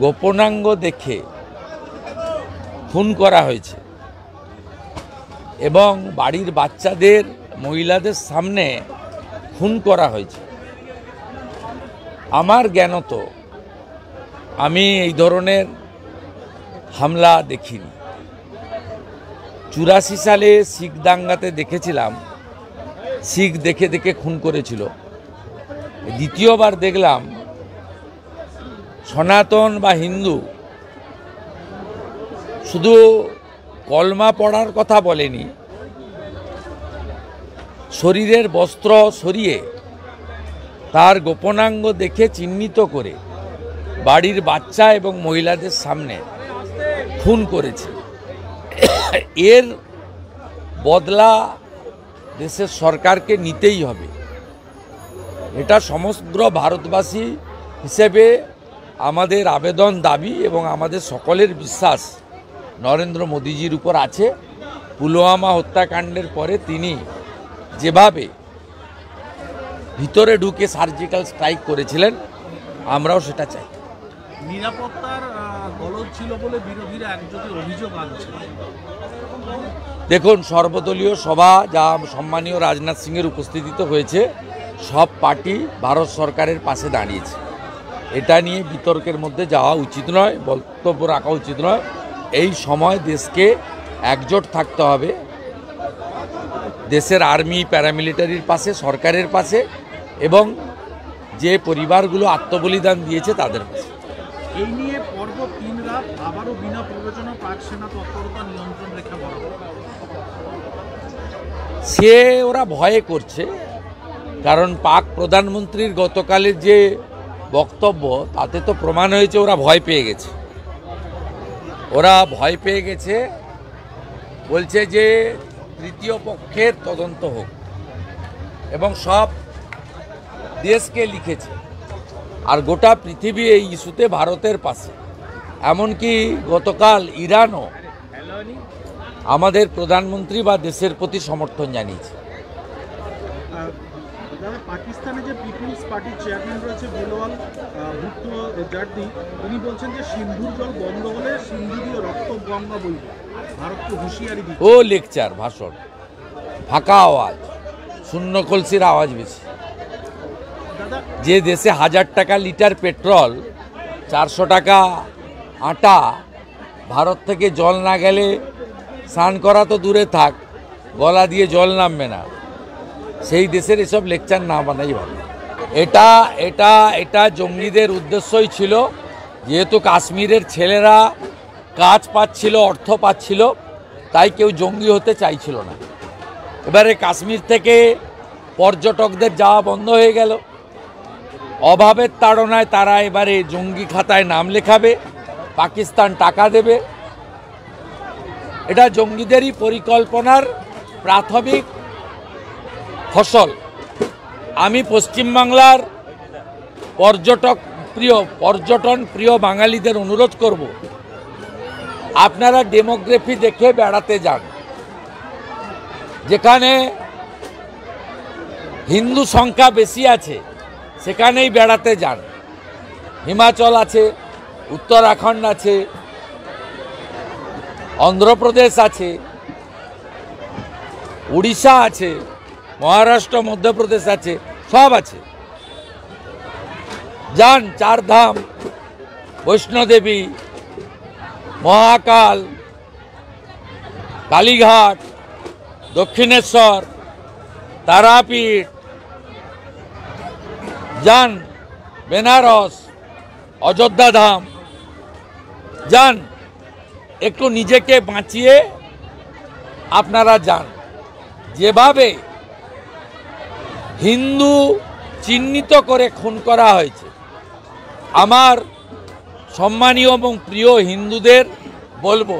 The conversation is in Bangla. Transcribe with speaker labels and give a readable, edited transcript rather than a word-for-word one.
Speaker 1: গোপনাঙ্গ দেখে খুন করা হয়েছে এবং বাড়ির বাচ্চাদের মহিলাদের সামনে খুন করা হয়েছে। আমার জ্ঞানত আমি এই ধরনের হামলা দেখিনি। 84 সালে শিখ দাঙ্গাতে দেখেছিলাম শিখ দেখে দেখে খুন করেছিল। দ্বিতীয়বার দেখলাম সনাতন বা হিন্দু শুধু কলমা পড়ার কথা বলেনি, শরীরের বস্ত্র সরিয়ে তার গোপনাঙ্গ দেখে চিহ্নিত করে বাড়ির বাচ্চা এবং মহিলাদের সামনে খুন করেছে। এর বদলা দেশের সরকারকে নিতেই হবে। এটা সমগ্র ভারতবাসী হিসেবে আমাদের আবেদন, দাবি এবং আমাদের সকলের বিশ্বাস নরেন্দ্র মোদীজির উপর আছে। পুলওয়ামা হত্যাকাণ্ডের পরে তিনি যেভাবে ভিতরে ঢুকে সার্জিক্যাল স্ট্রাইক করেছিলেন, আমরাও সেটা চাই।
Speaker 2: নিরাপত্তার গলদ ছিল বলে বিরোধীরা একযোগে অভিযোগ আনছে।
Speaker 1: দেখুন, সর্বদলীয় সভা যা সম্মানীয় রাজনাথ সিংয়ের উপস্থিতিতে হয়েছে, সব পার্টি ভারত সরকারের পাশে দাঁড়িয়েছে। এটা নিয়ে বিতর্কের মধ্যে যাওয়া উচিত নয়, বক্তব্য রাখা উচিত নয়। এই সময় দেশকে একজোট থাকতে হবে, দেশের আর্মি প্যারামিলিটারির পাশে, সরকারের পাশে এবং যে পরিবারগুলো আত্মবলিদান দিয়েছে তাদের পাশে।
Speaker 2: এই নিয়ে পর্ব 3 রাত আবারও বিনা প্ররোচনা পাক সেনা তৎপরতা নিয়ন্ত্রণ রেখা বরাবর।
Speaker 1: সে ওরা ভয়ে করছে, কারণ পাক প্রধানমন্ত্রীর গতকালের যে বক্তব্য তাতে তো প্রমাণ হয়েছে ওরা ভয় পেয়ে গেছে। ওরা ভয় পেয়ে গেছে, বলছে যে তৃতীয় পক্ষের তদন্ত হোক এবং সব দেশকে লিখেছে। আর গোটা পৃথিবী এই ইস্যুতে ভারতের পাশে। এমনকি গতকাল ইরানও আমাদের প্রধানমন্ত্রী বা দেশের প্রতি সমর্থন জানিয়েছে।
Speaker 2: পাকিস্তানে যে পিপলস পার্টির চেয়ারম্যান রয়েছে বেলওয়াল ভুট্টো জার্দি, তিনি বলছেন যে সিন্ধুর জল বন্ধ হলে সিন্ধুরীয় রক্ত গঙ্গা বইবে। ভারতকে হুঁশিয়ারি দিচ্ছে।
Speaker 1: ও লেকচার, ভাষণ, ফাঁকা আওয়াজ, শূন্য কলসির আওয়াজ বেশি। যে দেশে 1000 টাকা লিটার পেট্রোল, 400 টাকা আটা, ভারত থেকে জল না গেলে স্নান করা তো দূরে থাক, গলা দিয়ে জল নামবে না, সেই দেশের এসব লেকচার না বানাই ভালো। এটা জঙ্গিদের উদ্দেশ্যই ছিল। যেহেতু কাশ্মীরের ছেলেরা কাজ পাচ্ছিল, অর্থ পাচ্ছিল, তাই কেউ জঙ্গি হতে চাইছিল না। এবারে কাশ্মীর থেকে পর্যটকদের যাওয়া বন্ধ হয়ে গেল। অভাবের তাড়নায় তারা এবারে জঙ্গি খাতায় নাম লেখাবে, পাকিস্তান টাকা দেবে। এটা জঙ্গিদেরই পরিকল্পনার প্রাথমিক ফসল। আমি পশ্চিমবাংলার পর্যটন প্রিয় বাঙালিদের অনুরোধ করব, আপনারা ডেমোগ্রাফি দেখে বেড়াতে যান। যেখানে হিন্দু সংখ্যা বেশি আছে সেখানেই বেড়াতে যান। হিমাচল আছে, উত্তরাখণ্ড আছে, অন্ধ্রপ্রদেশ আছে, উড়িষ্যা আছে, মহারাষ্ট্র, মধ্যপ্রদেশ আছে, সব আছে। যান, চারধাম, বৈষ্ণোদেবী, মহাকাল, কালীঘাট, দক্ষিণেশ্বর, তারাপীঠ, যান বেনারস, অযোধ্যা ধাম, যান, একটু নিজেকে বাঁচিয়ে আপনারা যান। যেভাবে হিন্দু চিহ্নিত করে খুন করা হয়েছে, আমার সম্মানীয় এবং প্রিয় হিন্দুদের বলবো,